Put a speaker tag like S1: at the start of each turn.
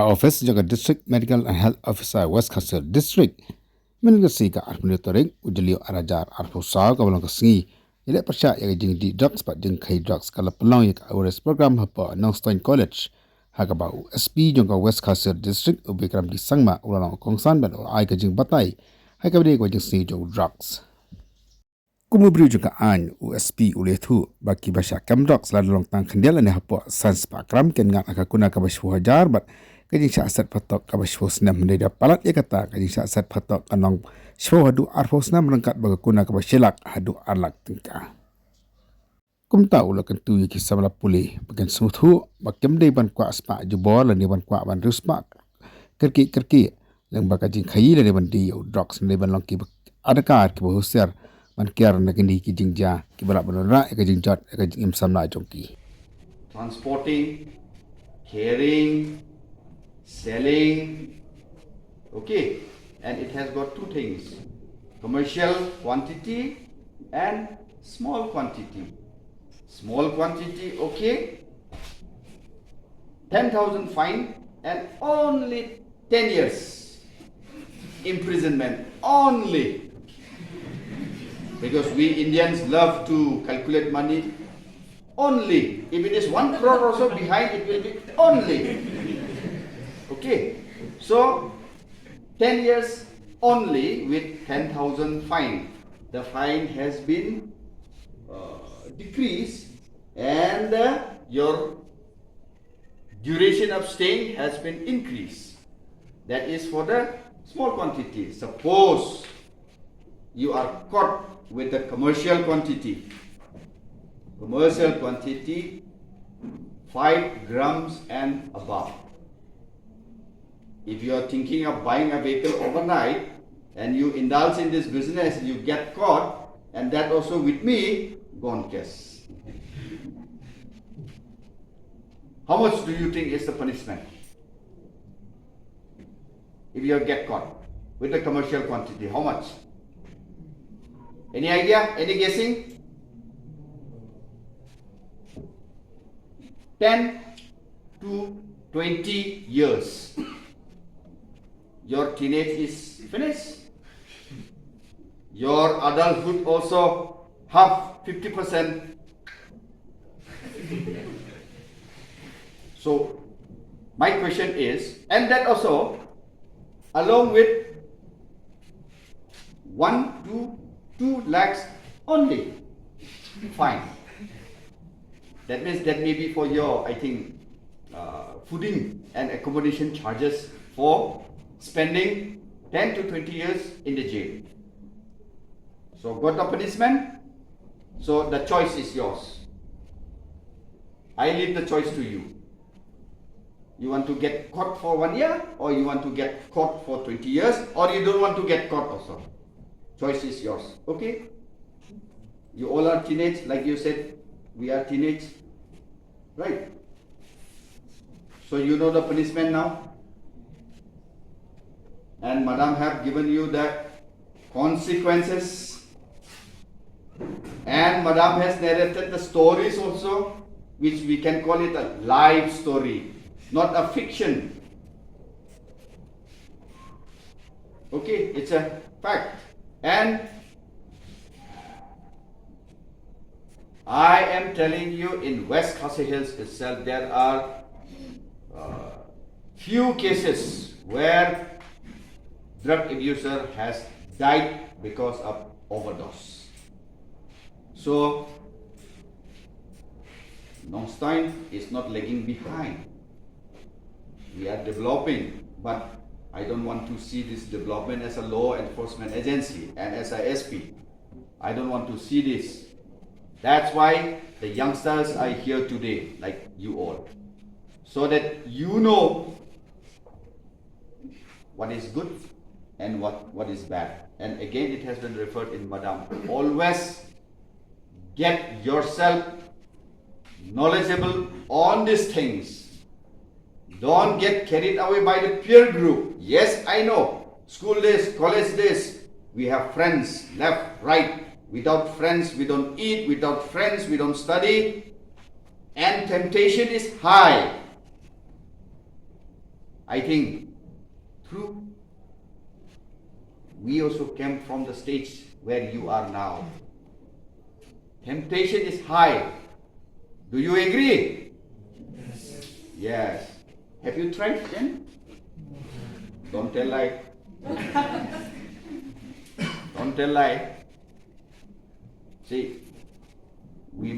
S1: ka office jaga district medical and health officer West Castle district men ga sika monitoring ujliyo arajar arpusa ka walang kasingi ile pasha ya jing di drugs pa jing khai drugs kala pelang ya awareness program hapa Nongstein College hakaba SP jaga West Castle district ubikram di sangma ulang kongsan ban ai ka jing batai hakabde ko jing si jo drugs Kumubri juga an USP ulethu baki basha kamdoks la long tang khandel ne hapo sans pakram ken ngat aka kuna ka bashu hajar bat kajing sha sat patok ka bashu Snem ne da palat ya kata kajing sha sat patok kanong shwo Haduh arfo Snem rangkat baga kuna ka bashilak Haduh arlak tingka kumta ulo kan tu yiki samala puli bagan suthu bakem de ban kwa aspa jubol ne ban kwa ban ruspa kerki lang bakajing khayi le ban di drugs ne ban long ki adakar ki Husiar man kiar na kini ki jingja ki balak benara ka jingjat ka jing samla jongki
S2: transporting, carrying, selling, okay, and it has got two things: commercial quantity and small quantity. Small quantity, okay, 10,000 fine and only 10 years imprisonment only. Because we Indians love to calculate money only. If it is 1 crore also behind, it will be only. Okay. So 10 years only with 10,000 fine. The fine has been decreased and your duration of staying has been increased. That is for the small quantity. Suppose you are caught with the commercial quantity. Commercial quantity 5 grams and above. If you are thinking of buying a vehicle overnight and you indulge in this business, you get caught, and that also with me, gone case. How much do you think is the punishment if you get caught with the commercial quantity? How much? Any idea? Any guessing? 10 to 20 years. Your teenage is finished. Your adulthood also half 50%. So my question is, and that also along with 1 to 2 lakhs only fine. That means that may be for your, I think, fooding and accommodation charges for spending 10 to 20 years in the jail. So got the punishment. So the choice is yours. I leave the choice to you. You want to get caught for 1 year, or you want to get caught for 20 years, or you don't want to get caught also. Choice is yours. Okay? You all are teenage, like you said, we are teenage. Right? So you know the punishment now. And Madam have given you the consequences. And Madam has narrated the stories also, which we can call it a live story, not a fiction. Okay, it's a fact. And I am telling you, in West Khasi Hills itself, there are few cases where drug abuser has died because of overdose. So Nongstein is not lagging behind. We are developing, but I don't want to see this development as a law enforcement agency and as a SP. I don't want to see this. That's why the youngsters are here today, like you all, so that you know what is good and what is bad. And again, it has been referred in Madam. Always get yourself knowledgeable on these things. Don't get carried away by the peer group. Yes, I know. School days, college days, we have friends left, right. Without friends, we don't eat. Without friends, we don't study. And temptation is high. I think through we also came from the stage where you are now. Temptation is high. Do you agree? Yes. Have you tried then? Don't tell lie. Don't tell lie. See, we